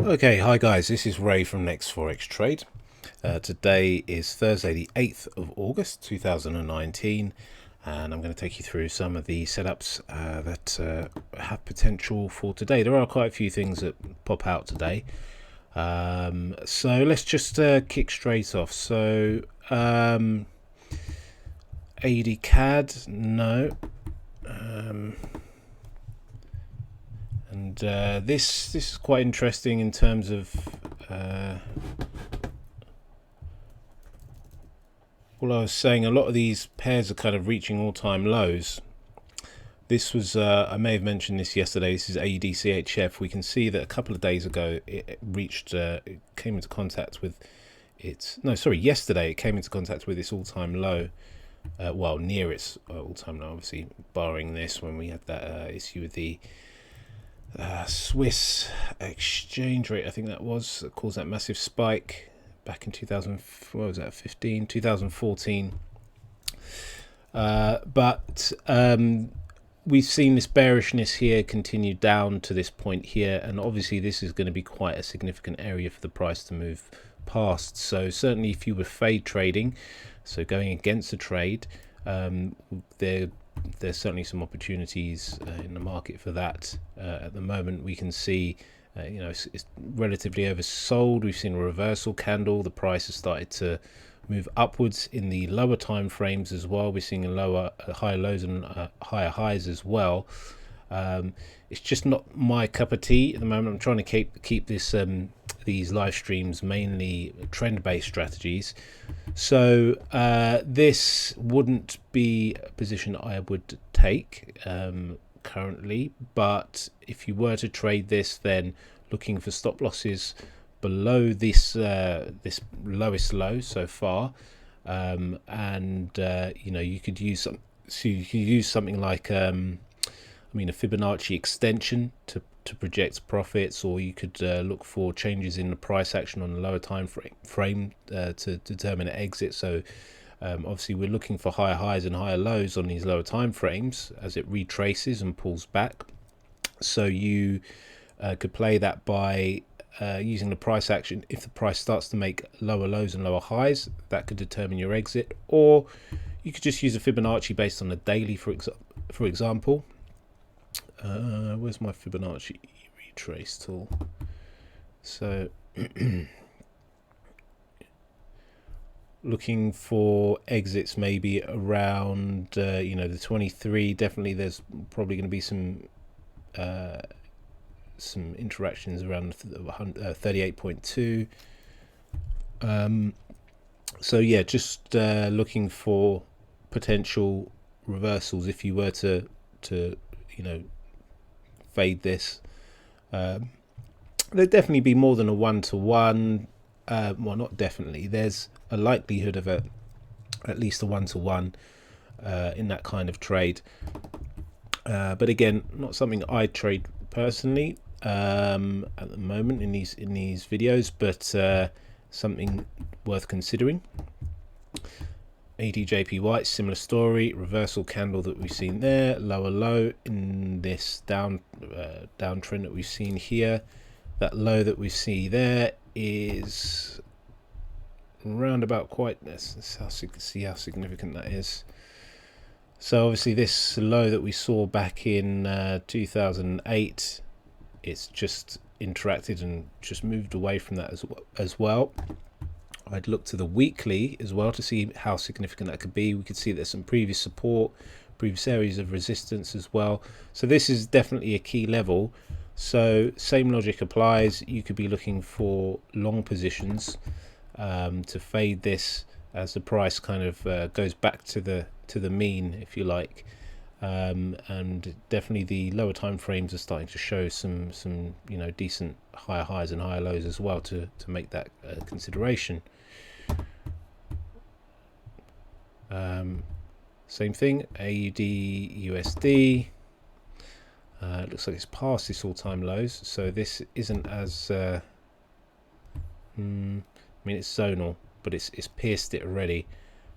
Okay, hi guys, this is Ray from Next Forex Trade. Today is Thursday the 8th of August 2019, and I'm going to take you through some of the setups that have potential for today. There are quite a few things that pop out today, so let's just kick straight off. So AUD CAD, no. And this is quite interesting in terms of well, I was saying a lot of these pairs are kind of reaching all-time lows. This was I may have mentioned this yesterday. This is AUD CHF. We can see that a couple of days ago it reached it came into contact with yesterday it came into contact with its all-time low. Well, near its all-time low, obviously barring this when we had that issue with the Swiss exchange rate, I think that caused that massive spike back in 2014. But we've seen this bearishness here continue down to this point here, and obviously this is going to be quite a significant area for the price to move past. So certainly if you were fade trading, so going against a trade, there's certainly some opportunities in the market for that. At the moment we can see it's relatively oversold. We've seen a reversal candle. The price has started to move upwards in the lower time frames as well. We're seeing higher lows and higher highs as well. It's just not my cup of tea at the moment. I'm trying to keep this these live streams mainly trend-based strategies, so this wouldn't be a position I would take currently, but if you were to trade this, then looking for stop losses below this this lowest low so far, and you could use something like a Fibonacci extension to project profits, or you could look for changes in the price action on the lower time frame to determine an exit. So obviously we're looking for higher highs and higher lows on these lower time frames as it retraces and pulls back. So you could play that by using the price action. If the price starts to make lower lows and lower highs, that could determine your exit. Or you could just use a Fibonacci based on the daily, for example. Where's my Fibonacci retrace tool? So looking for exits maybe around the 23. Definitely there's probably going to be some interactions around 38.2. So yeah, just looking for potential reversals if you were to fade this. There'd definitely be more than a 1-to-1. Well, not definitely. There's a likelihood of at least a 1-to-1 in that kind of trade. But again, not something I trade personally at the moment in these videos, but something worth considering. Gbp Aud, similar story, reversal candle that we've seen there, lower low in this downtrend that we've seen here. That low that we see there is round about let's see how significant that is. So obviously this low that we saw back in 2008, it's just interacted and just moved away from that as well. I'd look to the weekly as well to see how significant that could be. We could see there's some previous support, previous areas of resistance as well. So this is definitely a key level. So same logic applies. You could be looking for long positions to fade this as the price kind of goes back to the mean, if you like. And definitely the lower time frames are starting to show some decent higher highs and higher lows as well to make that consideration. Same thing, AUD USD. It looks like it's past its all-time lows, so this isn't as it's zonal, but it's pierced it already.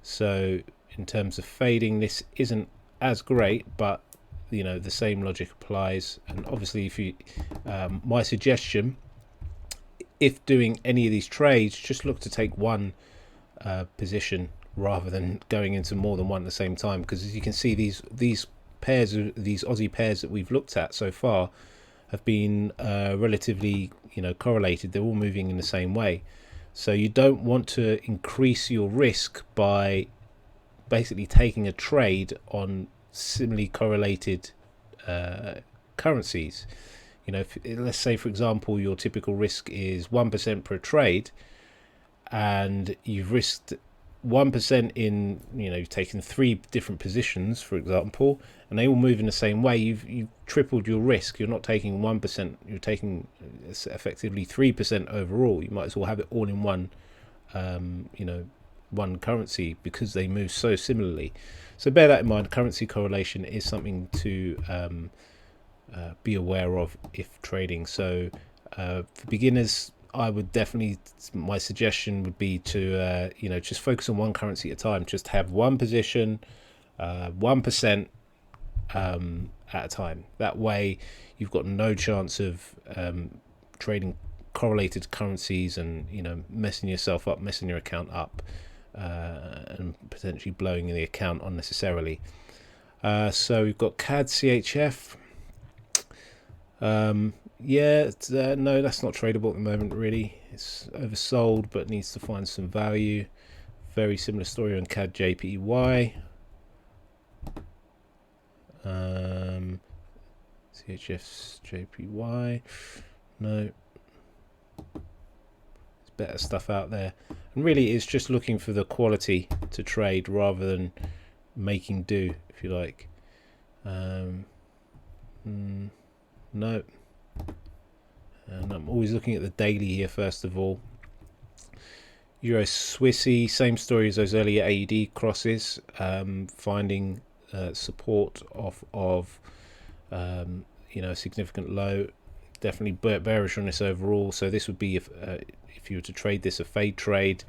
So in terms of fading, this isn't as great, but the same logic applies. And obviously if you my suggestion if doing any of these trades, just look to take one position rather than going into more than one at the same time, because as you can see, these pairs of these Aussie pairs that we've looked at so far have been relatively, correlated. They're all moving in the same way, so you don't want to increase your risk by basically taking a trade on similarly correlated currencies. Let's say, for example, your typical risk is 1% per trade, and you've risked 1% in, you've taken 3 different positions, for example, and they all move in the same way. You've tripled your risk. You're not taking 1%, you're taking effectively 3% overall. You might as well have it all in one, one currency, because they move so similarly. So bear that in mind. Currency correlation is something to be aware of if trading. So for beginners, I would definitely, my suggestion would be to just focus on one currency at a time. Just have one position, 1% at a time. That way you've got no chance of trading correlated currencies and messing yourself up, messing your account up, and potentially blowing the account unnecessarily. So we've got CAD CHF. No, that's not tradable at the moment, really. It's oversold, but needs to find some value. Very similar story on CAD JPY. CHF's JPY. No. There's better stuff out there. And really, it's just looking for the quality to trade rather than making do, if you like. No. And I'm always looking at the daily here first of all. Euro Swissy, same story as those earlier AUD crosses, finding support of a significant low. Definitely bearish on this overall. So this would be if you were to trade this, a fade trade.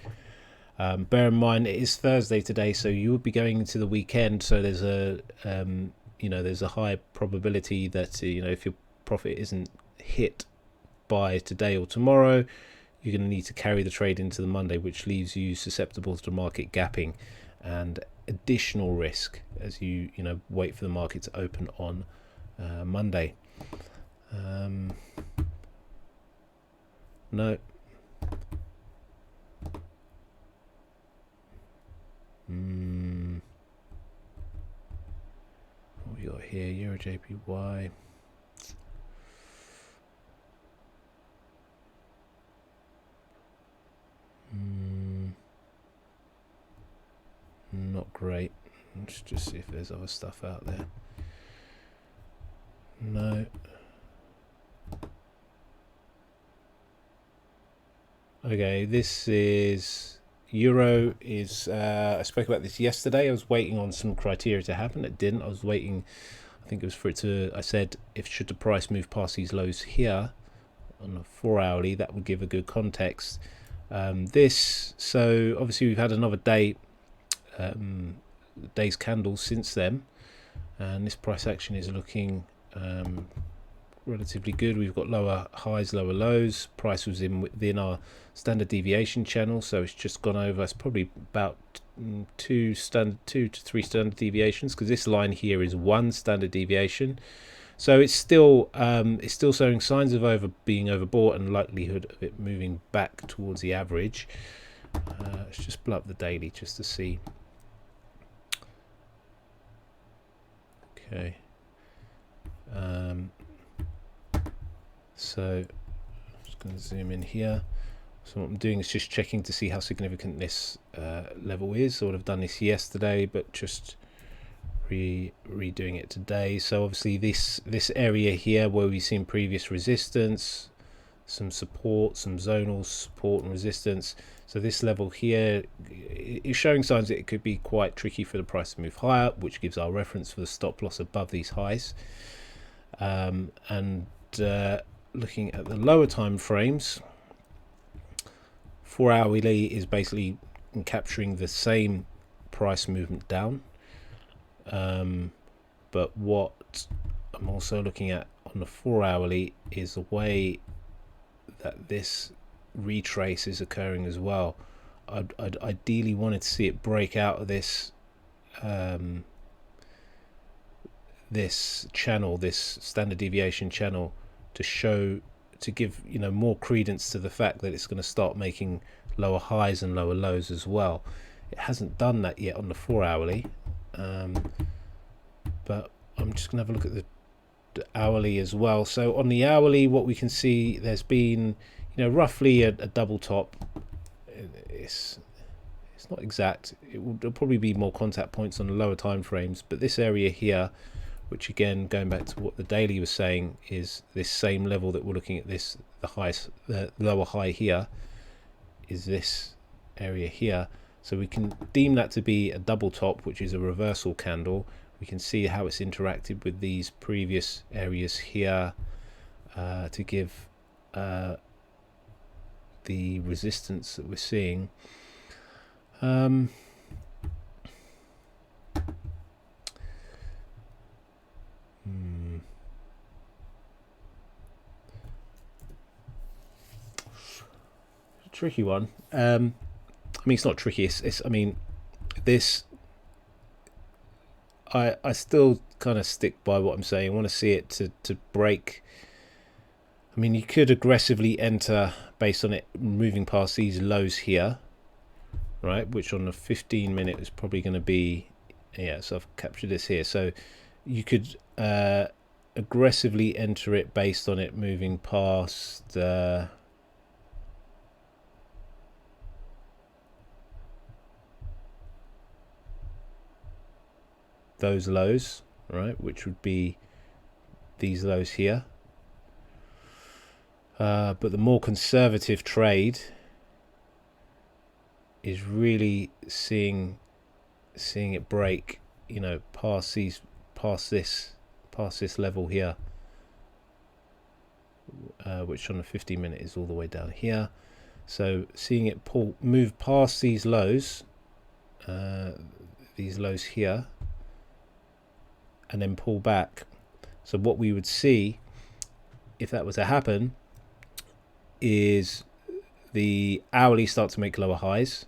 Bear in mind it is Thursday today, so you would be going into the weekend. So there's a there's a high probability that if your profit isn't hit by today or tomorrow, you're going to need to carry the trade into the Monday, which leaves you susceptible to the market gapping and additional risk as you wait for the market to open on Monday. No. What we got here? Euro JPY. Not great. Let's just see if there's other stuff out there. No. Okay, this is Euro. Is I spoke about this yesterday. I was waiting on some criteria to happen. It didn't. I was waiting. I think it was for it to. I said if should the price move past these lows here on a 4-hourly, that would give a good context. So obviously we've had another day, day's candles since then, and this price action is looking relatively good. We've got lower highs, lower lows. Price was within our standard deviation channel, so it's just gone over. It's probably about 2 to 3 standard deviations, because this line here is 1 standard deviation. So it's still showing signs of being overbought and likelihood of it moving back towards the average. Let's just pull up the daily just to see. Okay. So I'm just going to zoom in here. So what I'm doing is just checking to see how significant this level is. So I've done this yesterday, but just redoing it today. So obviously this area here where we've seen previous resistance, some support, some zonal support and resistance. So this level here is showing signs that it could be quite tricky for the price to move higher, which gives our reference for the stop loss above these highs. And looking at the lower time frames, 4-hourly is basically capturing the same price movement down. But what I'm also looking at on the 4-hourly is the way that this retrace is occurring as well. I'd ideally wanted to see it break out of this this channel, this standard deviation channel, to give more credence to the fact that it's going to start making lower highs and lower lows as well. It hasn't done that yet on the 4 hourly, but I'm just going to have a look at the hourly as well. So on the hourly, what we can see, there's been roughly a double top. It's not exact. There'll probably be more contact points on the lower time frames, but this area here, which again, going back to what the daily was saying, is this same level that we're looking at, this the lower high here is this area here. So we can deem that to be a double top, which is a reversal candle. We can see how it's interacted with these previous areas here to give the resistance that we're seeing. Tricky one. I mean, it's not tricky. It's I mean, this. I still kind of stick by what I'm saying. I want to see it to break. I mean, you could aggressively enter based on it moving past these lows here, right? Which on the 15-minute is probably going to be, yeah. So I've captured this here. So you could aggressively enter it based on it moving past. Those lows, right, which would be these lows here, but the more conservative trade is really seeing it break, past this level here, which on the 15-minute is all the way down here. So seeing it move past these lows here, and then pull back. So what we would see if that was to happen is the hourly start to make lower highs,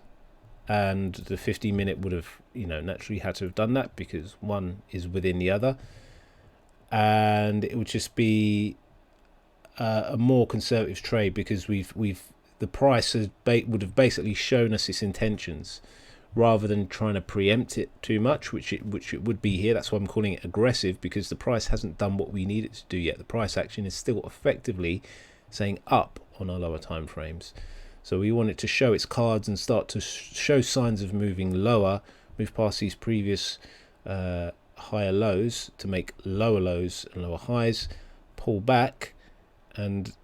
and the 15-minute would have naturally had to have done that because one is within the other, and it would just be a more conservative trade because the price would have basically shown us its intentions, rather than trying to preempt it too much, which it would be here. That's why I'm calling it aggressive, because the price hasn't done what we need it to do yet. The price action is still effectively saying up on our lower time frames. So we want it to show its cards and start to show signs of moving lower, move past these previous higher lows to make lower lows and lower highs, pull back and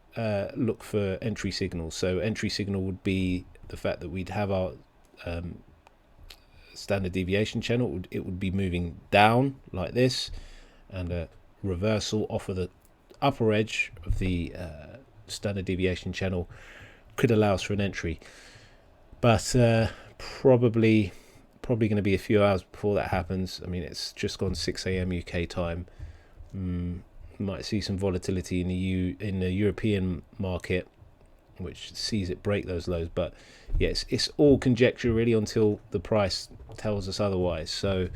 look for entry signals. So entry signal would be the fact that we'd have our standard deviation channel. It would be moving down like this, and a reversal off of the upper edge of the standard deviation channel could allow us for an entry, but probably going to be a few hours before that happens. I mean, it's just gone 6 a.m. UK time. Might see some volatility in the European market, which sees it break those lows, but yes, it's all conjecture really until the price tells us otherwise. So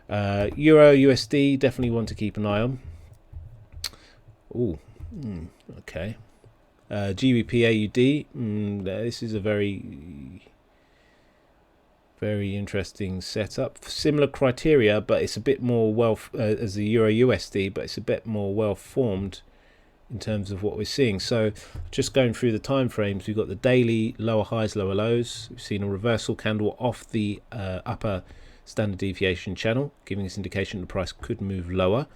Euro USD, definitely one to keep an eye on. Okay. GBP AUD, this is a very interesting setup. Similar criteria, but it's a bit more as the Euro USD, but it's a bit more well formed in terms of what we're seeing. So just going through the time frames, we've got the daily lower highs, lower lows. We've seen a reversal candle off the upper standard deviation channel, giving us indication the price could move lower,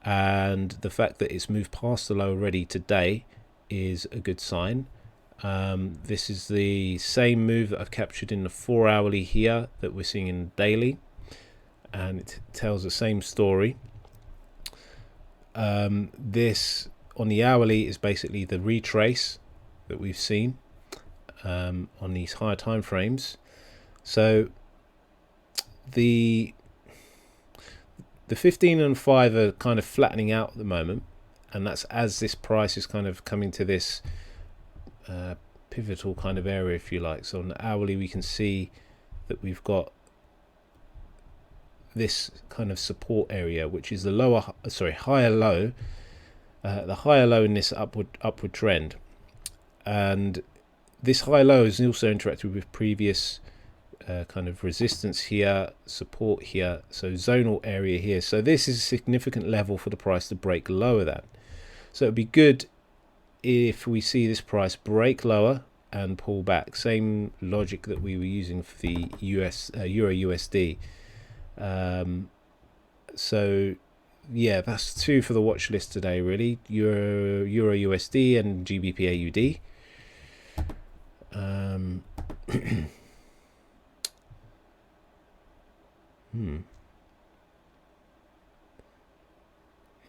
and the fact that it's moved past the low already today is a good sign. This is the same move that I've captured in the 4 hourly here that we're seeing in the daily, and it tells the same story. This on the hourly is basically the retrace that we've seen on these higher time frames. So the 15 and 5 are kind of flattening out at the moment, and that's as this price is kind of coming to this pivotal kind of area, if you like. So on the hourly, we can see that we've got this kind of support area, which is the higher low, the higher low in this upward trend. And this high low is also interacted with previous kind of resistance here, support here, so zonal area here. So this is a significant level for the price to break lower than. So it'd be good if we see this price break lower and pull back. Same logic that we were using for the Euro USD. So yeah, that's two for the watch list today, really. Euro USD and GBP AUD.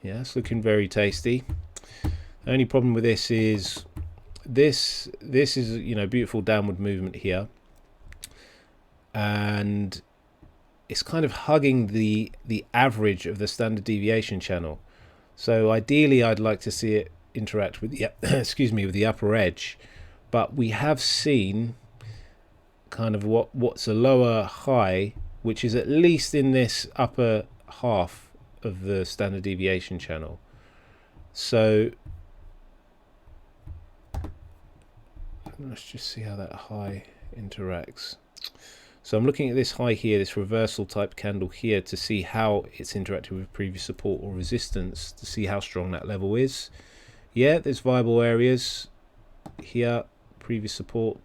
Yeah, it's looking very tasty. The only problem with this is this is, you know, beautiful downward movement here, and it's kind of hugging the average of the standard deviation channel. So ideally I'd like to see it interact with the with the upper edge, but we have seen kind of what's a lower high, which is at least in this upper half of the standard deviation channel. So let's just see how that high interacts. So I'm looking at this high here, this reversal type candle here, to see how it's interacted with previous support or resistance, to see how strong that level is. Yeah, there's viable areas here, previous support,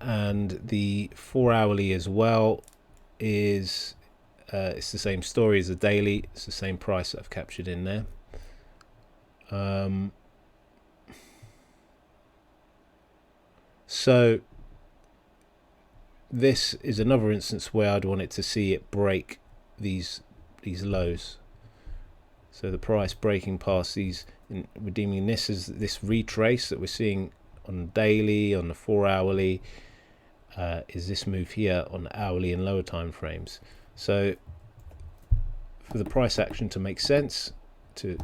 and the 4 hourly as well is it's the same story as the daily. It's the same price that I've captured in there. So this is another instance where I'd want it to see it break these lows. So the price breaking past these, redeeming this as this retrace that we're seeing on the daily, on the 4 hourly, is this move here on the hourly and lower time frames. So for the price action to make sense, to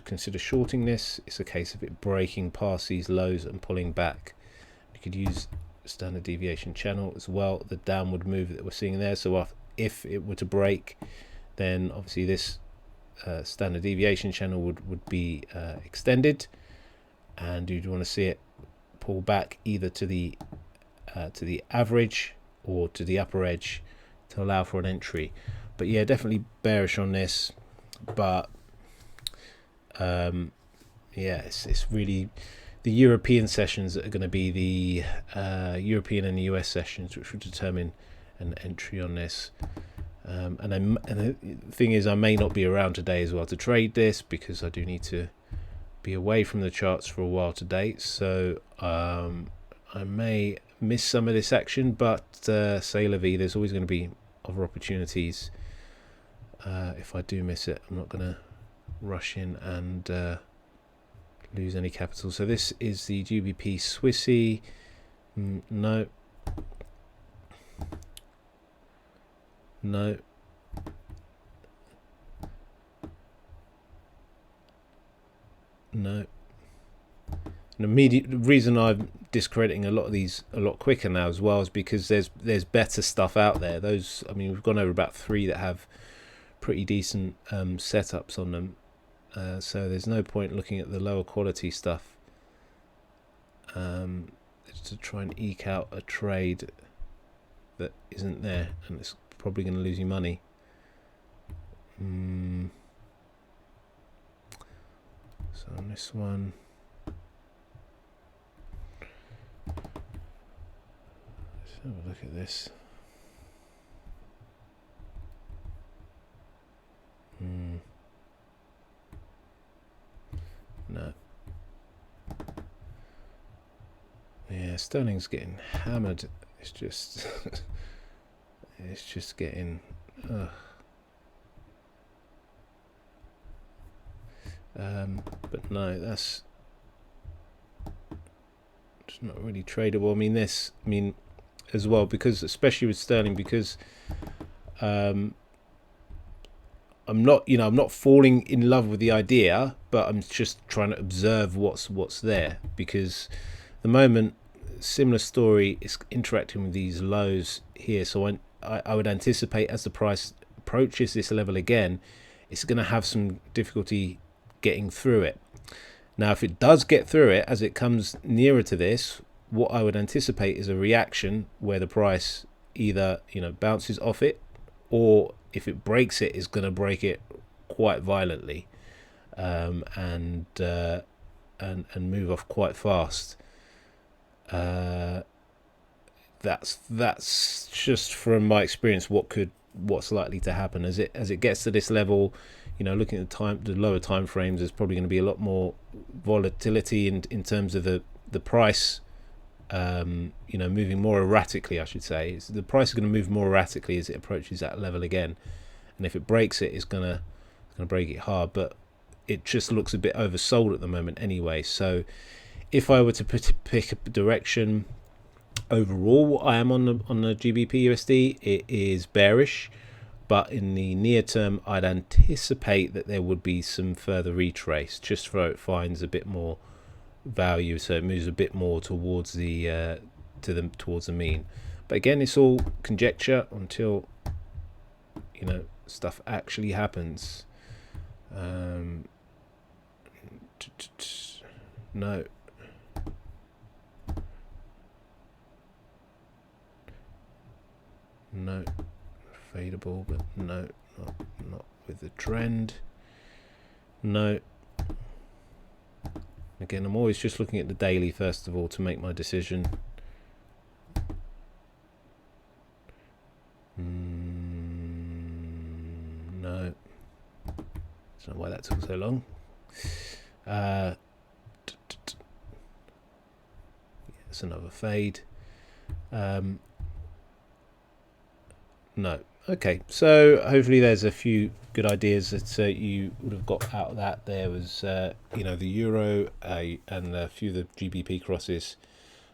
consider shorting this, it's a case of it breaking past these lows and pulling back. You could use standard deviation channel as well, the downward move that we're seeing there. So if it were to break, then obviously this standard deviation channel would be extended, and you'd want to see it pull back either to the average or to the upper edge to allow for an entry. But yeah, definitely bearish on this, but yeah, it's really the European sessions that are going to be the European and the US sessions which will determine an entry on this. And the thing is, I may not be around today as well to trade this, because I do need to be away from the charts for a while today. So I may miss some of this action, but say la vie, there's always going to be other opportunities. If I do miss it, I'm not going to rush in and lose any capital. So this is the GBP Swissy. No, no, no. The reason I'm discrediting a lot of these a lot quicker now as well is because there's better stuff out there. Those, I mean, we've gone over about 3 that have pretty decent setups on them. So there's no point looking at the lower quality stuff to try and eke out a trade that isn't there, and it's probably going to lose you money. So on this one, let's have a look at this. No. Yeah, sterling's getting hammered. It's just it's just getting but no, that's it's not really tradable. I mean this, as well, because especially with sterling, because I'm not falling in love with the idea, but I'm just trying to observe what's there, because at the moment, similar story is interacting with these lows here. So I would anticipate as the price approaches this level again, it's going to have some difficulty getting through it. Now, if it does get through it as it comes nearer to this, what I would anticipate is a reaction where the price either, bounces off it, or if it breaks it, is going to break it quite violently, and move off quite fast. That's just from my experience what's likely to happen as it gets to this level. Looking at the lower time frames, there's probably going to be a lot more volatility in terms of the price, moving more erratically, I should say. The price is going to move more erratically as it approaches that level again, and if it breaks it, it's going to break it hard. But it just looks a bit oversold at the moment anyway. So if I were to pick a direction overall, I am on the GBP USD. It is bearish, but in the near term, I'd anticipate that there would be some further retrace, just so it finds a bit more value, so it moves a bit more towards the mean. But again, it's all conjecture until stuff actually happens. No. No, fadeable, but no, not with the trend. No. Again, I'm always just looking at the daily first of all to make my decision. No. I don't know why that took so long. It's another fade. No. Okay, so hopefully there's a few good ideas that you would have got out of that. There was the euro and a few of the GBP crosses.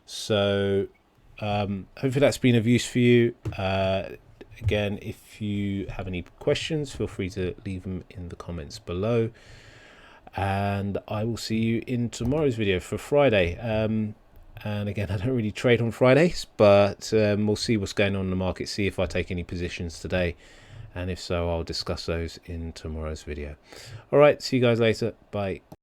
So hopefully that's been of use for you. Again, if you have any questions, feel free to leave them in the comments below, and I will see you in tomorrow's video for Friday. And again, I don't really trade on Fridays, but we'll see what's going on in the market, see if I take any positions today, and if so, I'll discuss those in tomorrow's video. All right, see you guys later. Bye.